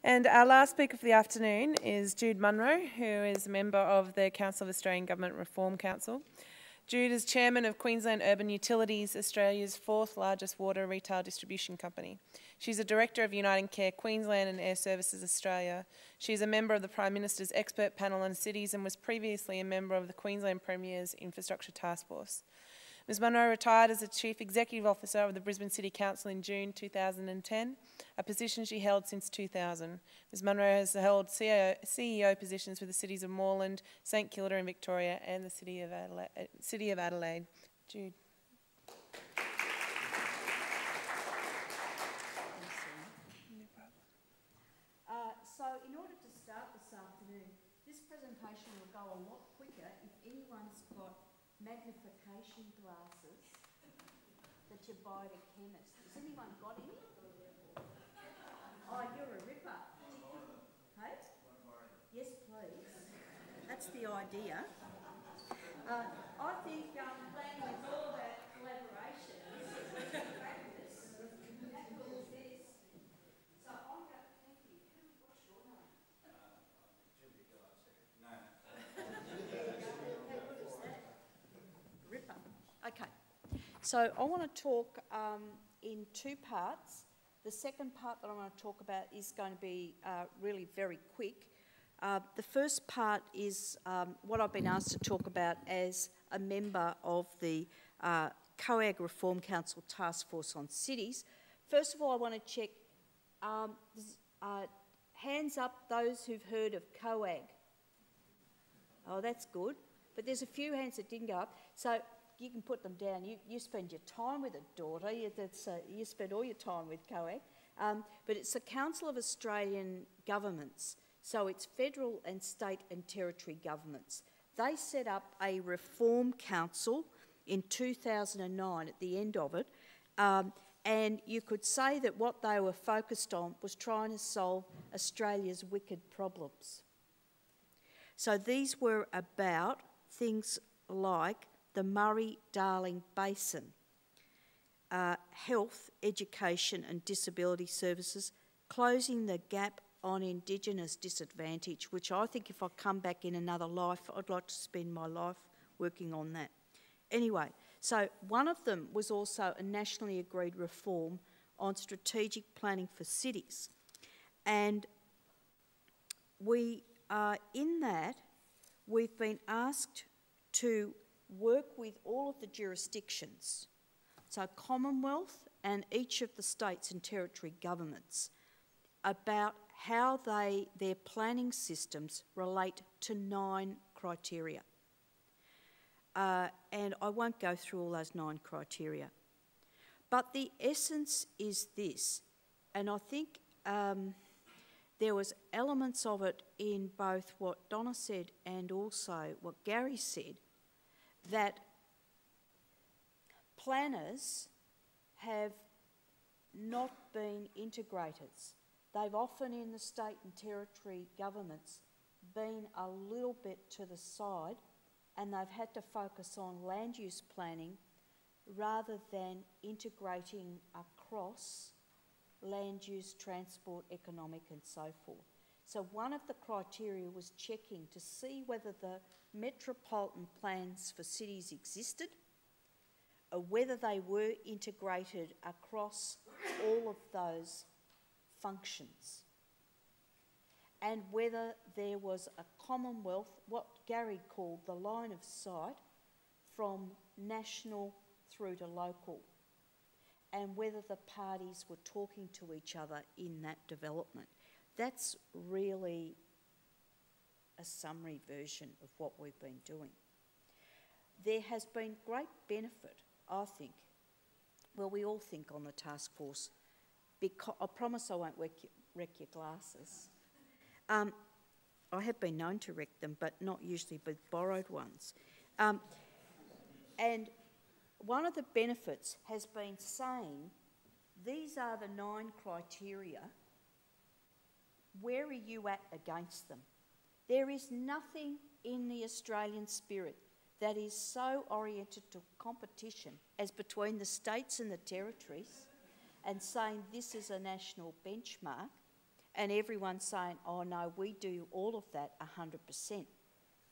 And our last speaker for the afternoon is Jude Munro, who is a member of the Council of Australian Government Reform Council. Jude is chairman of Queensland Urban Utilities, Australia's fourth largest water retail distribution company. She's a director of Uniting Care Queensland and Air Services Australia. She's a member of the Prime Minister's Expert Panel on Cities and was previously a member of the Queensland Premier's Infrastructure Task Force. Ms Monroe retired as the Chief Executive Officer of the Brisbane City Council in June 2010, a position she held since 2000. Ms Monroe has held CEO positions with the cities of Moreland, St Kilda in Victoria and the City of Adelaide. Jude. So in order to start this afternoon, this presentation will go a lot quicker if anyone's got magnification glasses that you buy at a chemist. Has anyone got any? Oh, you're a ripper. Hey? Yes, please. That's the idea. I think playing with all that collaboration is practice. That was this. So I'm going to thank you. What's your name? Ripper. Okay. So I want to talk in two parts. The second part that I want to talk about is going to be really very quick. The first part is what I've been asked to talk about as a member of the COAG Reform Council Task Force on Cities. First of all, I want to check hands up those who've heard of COAG. Oh, that's good. But there's a few hands that didn't go up. So you can put them down. You spend your time with a daughter. You spend all your time with COAG. But it's the Council of Australian Governments. So it's federal and state and territory governments. They set up a reform council in 2009 at the end of it. And you could say that what they were focused on was trying to solve Australia's wicked problems. So these were about things like the Murray-Darling Basin, health, education and disability services, closing the gap on Indigenous disadvantage, which I think if I come back in another life, I'd like to spend my life working on that. Anyway, so one of them was also a nationally agreed reform on strategic planning for cities. And in that, we've been asked to work with all of the jurisdictions, so Commonwealth and each of the states and territory governments, about how their planning systems relate to 9 criteria. And I won't go through all those 9 criteria. But the essence is this, and I think there was elements of it in both what Donna said and also what Gary said, that planners have not been integrators. They've often in the state and territory governments been a little bit to the side, and they've had to focus on land use planning rather than integrating across land use, transport, economic and so forth. So one of the criteria was checking to see whether the metropolitan plans for cities existed, or whether they were integrated across all of those functions, and whether there was a Commonwealth, what Gary called the line of sight from national through to local, and whether the parties were talking to each other in that development. That's really a summary version of what we've been doing. There has been great benefit, I think, well, we all think on the task force, because I promise I won't wreck your glasses. I have been known to wreck them, but not usually with borrowed ones. And one of the benefits has been saying, these are the 9 criteria, where are you at against them? There is nothing in the Australian spirit that is so oriented to competition as between the states and the territories, and saying this is a national benchmark, and everyone's saying, oh no, we do all of that 100%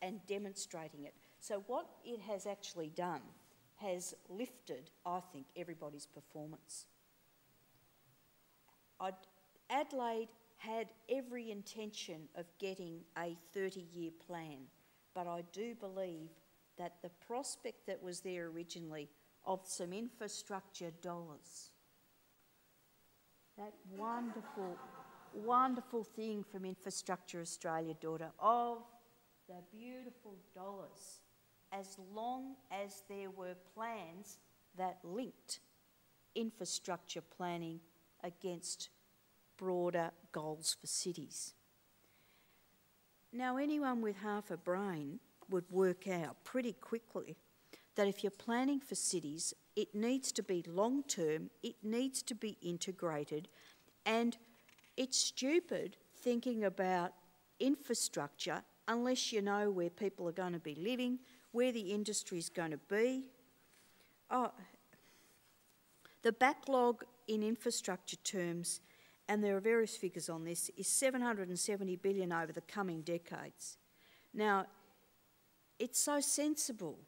and demonstrating it. So what it has actually done has lifted, I think, everybody's performance. Adelaide had every intention of getting a 30-year plan, but I do believe that the prospect that was there originally of some infrastructure dollars, that wonderful, wonderful thing from Infrastructure Australia, daughter, of the beautiful dollars, as long as there were plans that linked infrastructure planning against broader goals for cities. Now, anyone with half a brain would work out pretty quickly that if you're planning for cities, it needs to be long-term, it needs to be integrated, and it's stupid thinking about infrastructure unless you know where people are going to be living, where the industry is going to be. The backlog in infrastructure terms, and there are various figures on this, is $770 billion over the coming decades. Now, it's so sensible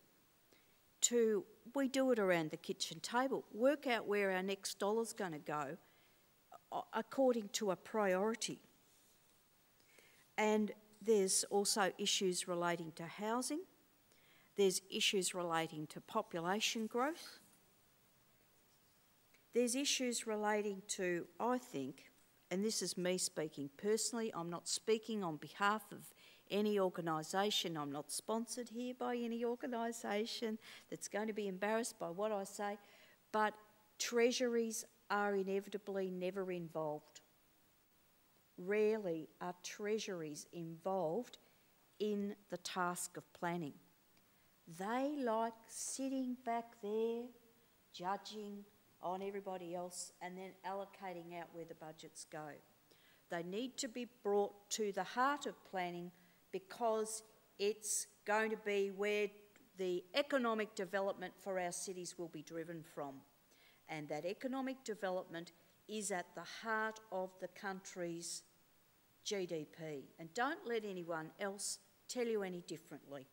we do it around the kitchen table, work out where our next dollar's going to go according to a priority. And there's also issues relating to housing, there's issues relating to population growth, there's issues relating to, I think, and this is me speaking personally, I'm not speaking on behalf of any organisation, I'm not sponsored here by any organisation that's going to be embarrassed by what I say, but treasuries are inevitably never involved. Rarely are treasuries involved in the task of planning. They like sitting back there, judging on everybody else and then allocating out where the budgets go. They need to be brought to the heart of planning because it's going to be where the economic development for our cities will be driven from. And that economic development is at the heart of the country's GDP. And don't let anyone else tell you any differently.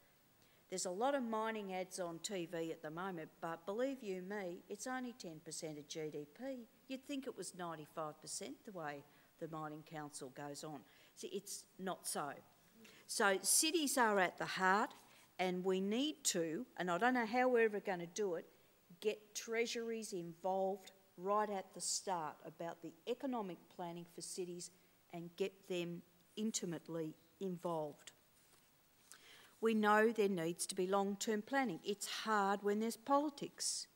There's a lot of mining ads on TV at the moment, but believe you me, it's only 10% of GDP. You'd think it was 95% the way the Mining Council goes on. See, it's not so. So cities are at the heart, and we need to, and I don't know how we're ever going to do it, get treasuries involved right at the start about the economic planning for cities and get them intimately involved. We know there needs to be long-term planning. It's hard when there's politics.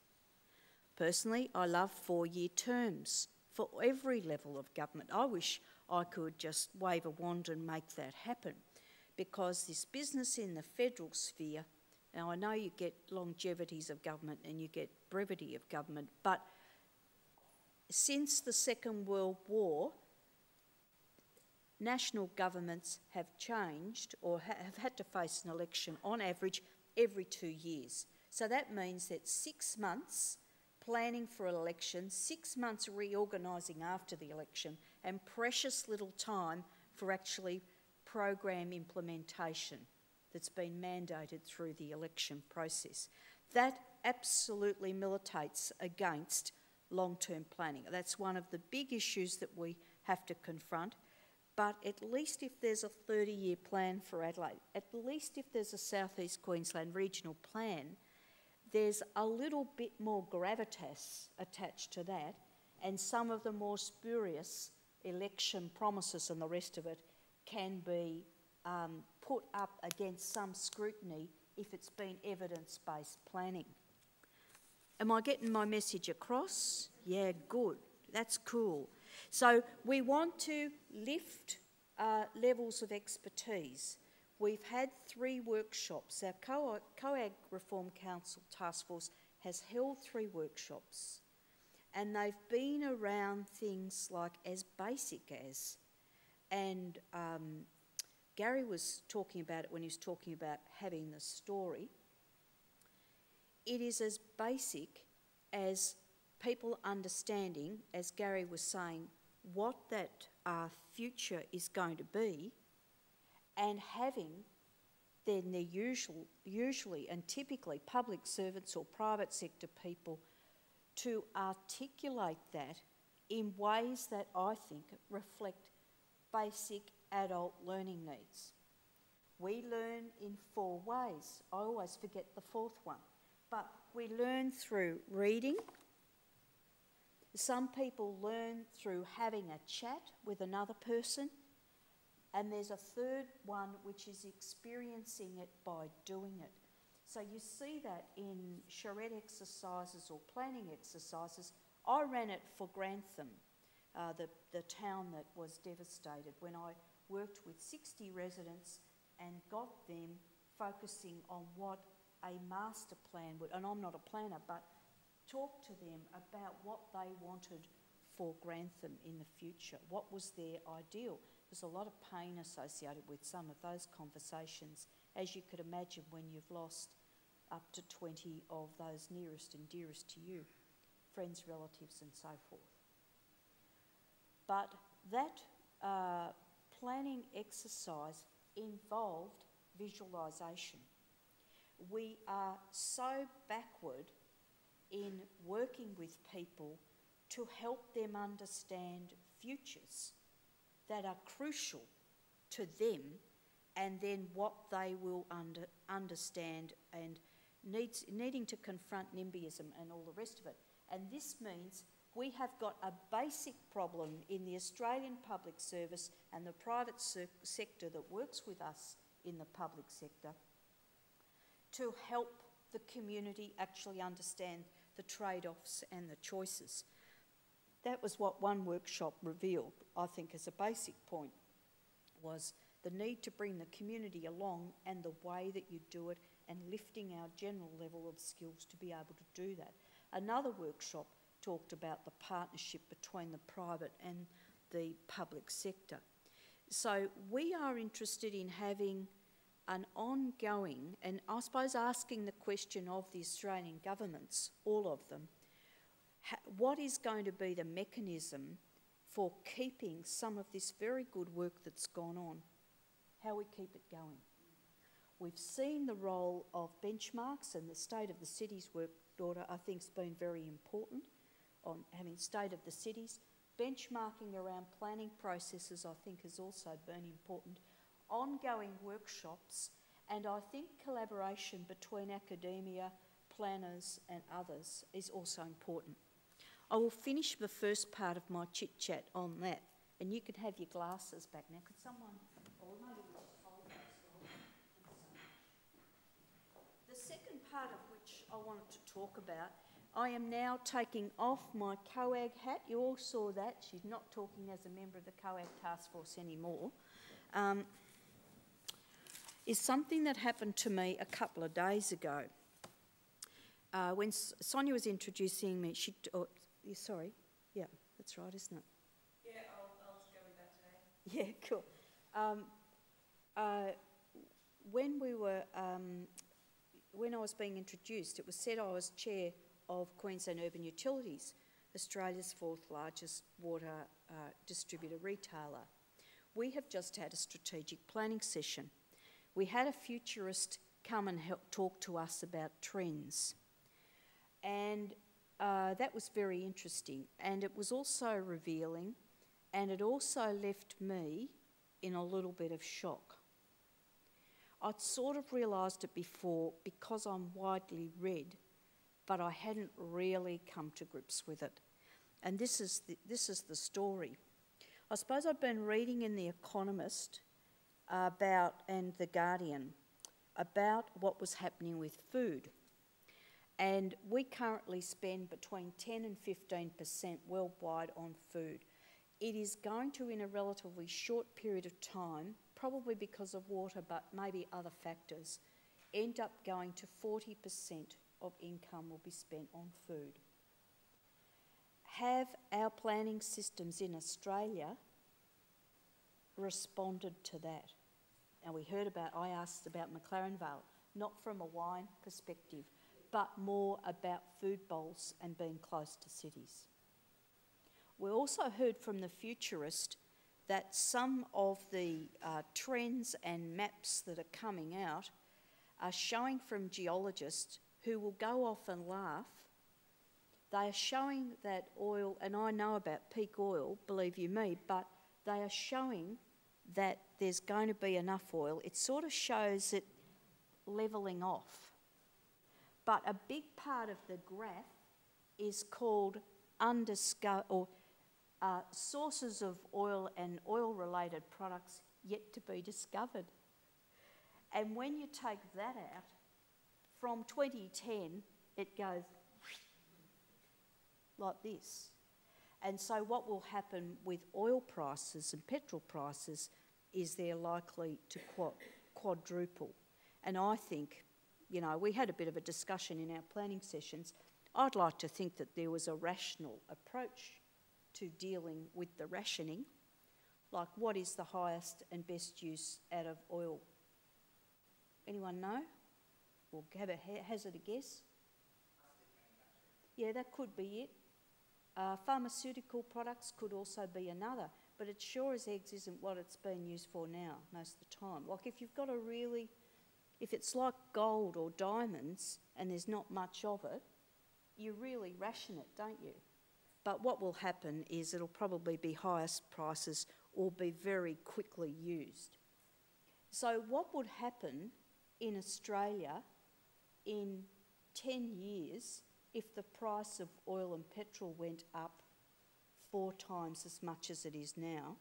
Personally, I love 4-year terms for every level of government. I wish I could just wave a wand and make that happen, because this business in the federal sphere, now I know you get longevities of government and you get brevity of government, but since the Second World War, national governments have changed or have had to face an election on average every 2 years. So that means that 6 months planning for an election, 6 months reorganising after the election, and precious little time for actually program implementation that's been mandated through the election process. That absolutely militates against long-term planning. That's one of the big issues that we have to confront. But at least if there's a 30-year plan for Adelaide, at least if there's a South East Queensland regional plan, there's a little bit more gravitas attached to that, and some of the more spurious election promises and the rest of it can be put up against some scrutiny if it's been evidence-based planning. Am I getting my message across? Yeah, good. That's cool. So we want to lift levels of expertise. We've had 3 workshops. Our COAG Reform Council Task Force has held 3 workshops, and they've been around things like as basic as, and Gary was talking about it when he was talking about having the story. It is as basic as people understanding, as Gary was saying, what that future is going to be, and having then their usually and typically public servants or private sector people to articulate that in ways that I think reflect basic adult learning needs. We learn in 4 ways. I always forget the 4th one. But we learn through reading. Some people learn through having a chat with another person. And there's a 3rd one, which is experiencing it by doing it. So you see that in charrette exercises or planning exercises. I ran it for Grantham, the town that was devastated, when I worked with 60 residents and got them focusing on what a master plan would, and I'm not a planner, but talk to them about what they wanted for Grantham in the future. What was their ideal? There's a lot of pain associated with some of those conversations, as you could imagine when you've lost up to 20 of those nearest and dearest to you, friends, relatives and so forth. But that planning exercise involved visualisation. We are so backward in working with people to help them understand futures that are crucial to them, and then what they will understand, and needing to confront NIMBYism and all the rest of it. And this means we have got a basic problem in the Australian public service and the private sector that works with us in the public sector to help the community actually understand the trade-offs and the choices. That was what one workshop revealed, I think, as a basic point, was the need to bring the community along and the way that you do it, and lifting our general level of skills to be able to do that. Another workshop talked about the partnership between the private and the public sector. So we are interested in having an ongoing, and I suppose asking the question of the Australian governments, all of them, what is going to be the mechanism for keeping some of this very good work that's gone on, how we keep it going. We've seen the role of benchmarks, and the State of the Cities work order I think has been very important on having State of the Cities. Benchmarking around planning processes I think has also been important. Ongoing workshops, and I think collaboration between academia, planners and others is also important. I will finish the first part of my chit-chat on that, and you can have your glasses back now. Could someone, or maybe we'll just hold those. The second part of which I wanted to talk about, I am now taking off my COAG hat. You all saw that. She's not talking as a member of the COAG task force anymore. Is something that happened to me a couple of days ago. When Sonia was introducing me, sorry, yeah, that's right, isn't it? Yeah, I'll just go with that today. Yeah, cool. When I was being introduced, it was said I was chair of Queensland Urban Utilities, Australia's 4th largest water distributor retailer. We have just had a strategic planning session. We had a futurist come and talk to us about trends. And that was very interesting, and it was also revealing, and it also left me in a little bit of shock. I'd sort of realised it before because I'm widely read, but I hadn't really come to grips with it. And this is the story. I suppose I'd been reading in The Economist and The Guardian about what was happening with food. And we currently spend between 10 and 15% worldwide on food. It is going to, in a relatively short period of time, probably because of water, but maybe other factors, end up going to 40% of income will be spent on food. Have our planning systems in Australia responded to that? And I asked about McLaren Vale, not from a wine perspective, but more about food bowls and being close to cities. We also heard from the futurist that some of the trends and maps that are coming out are showing from geologists who will go off and laugh. They are showing that oil, and I know about peak oil, believe you me, but they are showing that there's going to be enough oil. It sort of shows it levelling off. But a big part of the graph is called sources of oil and oil-related products yet to be discovered. And when you take that out, from 2010, it goes like this. And so what will happen with oil prices and petrol prices is they're likely to quadruple. And I think, you know, we had a bit of a discussion in our planning sessions. I'd like to think that there was a rational approach to dealing with the rationing, like what is the highest and best use out of oil? Anyone know? Or have a hazard a guess? Yeah, that could be it. Pharmaceutical products could also be another, but it sure as eggs isn't what it's been used for now most of the time. Like if you've got a really, if it's like gold or diamonds and there's not much of it, you really ration it, don't you? But what will happen is it'll probably be highest prices or be very quickly used. So what would happen in Australia in 10 years if the price of oil and petrol went up 4 times as much as it is now,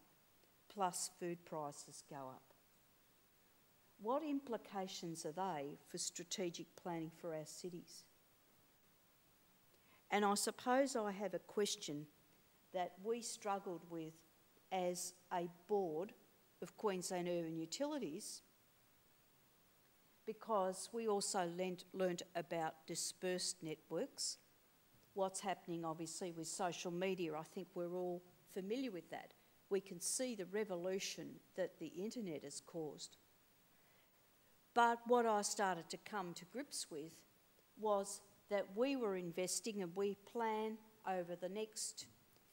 plus food prices go up? What implications are they for strategic planning for our cities? And I suppose I have a question that we struggled with as a board of Queensland Urban Utilities, because we also learnt about dispersed networks. What's happening obviously with social media, I think we're all familiar with that. We can see the revolution that the internet has caused. But what I started to come to grips with was that we were investing, and we plan over the next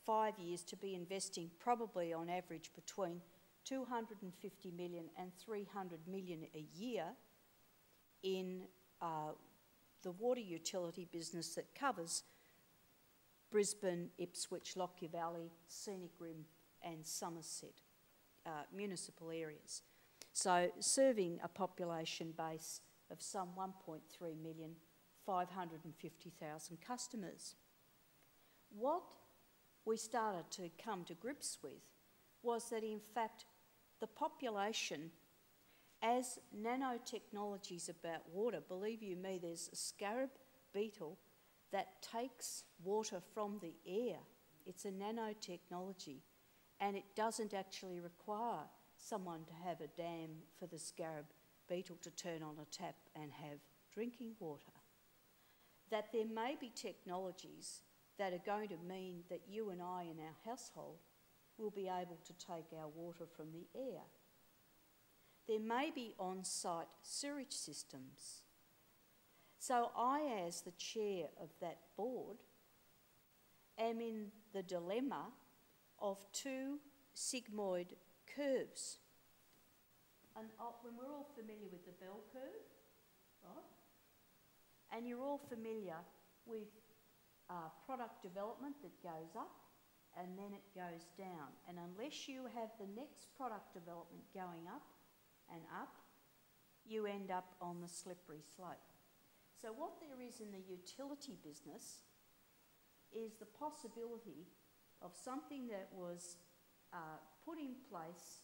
5 years to be investing probably on average between 250 million and 300 million a year in the water utility business that covers Brisbane, Ipswich, Lockyer Valley, Scenic Rim and Somerset municipal areas. So serving a population base of some 1.3 million, 550,000 customers. What we started to come to grips with was that in fact the population, as nanotechnologies about water, believe you me, there's a scarab beetle that takes water from the air. It's a nanotechnology, and it doesn't actually require someone to have a dam for the scarab beetle to turn on a tap and have drinking water. That there may be technologies that are going to mean that you and I in our household will be able to take our water from the air. There may be on-site sewage systems. So I, as the chair of that board, am in the dilemma of 2 sigmoid curves. And when we're all familiar with the bell curve, right? And you're all familiar with product development that goes up and then it goes down. And unless you have the next product development going up and up, you end up on the slippery slope. So what there is in the utility business is the possibility of something that was put in place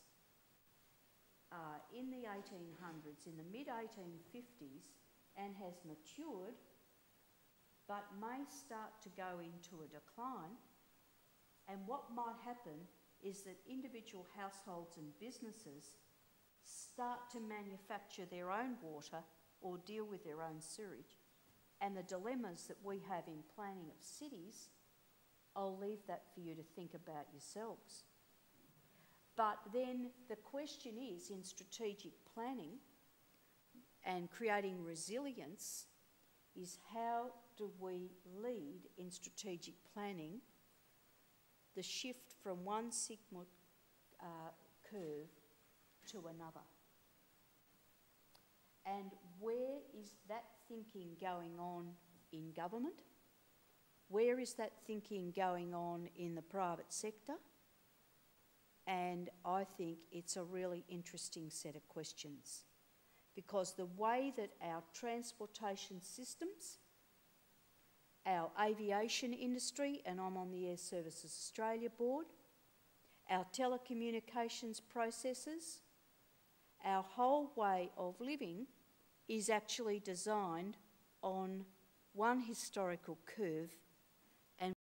in the 1800s, in the mid-1850s, and has matured, but may start to go into a decline. And what might happen is that individual households and businesses start to manufacture their own water or deal with their own sewage. And the dilemmas that we have in planning of cities, I'll leave that for you to think about yourselves. But then the question is, in strategic planning and creating resilience, is how do we lead in strategic planning the shift from one sigma curve to another. And where is that thinking going on in government? Where is that thinking going on in the private sector? And I think it's a really interesting set of questions, because the way that our transportation systems, our aviation industry, and I'm on the Air Services Australia board, our telecommunications processes, our whole way of living is actually designed on one historical curve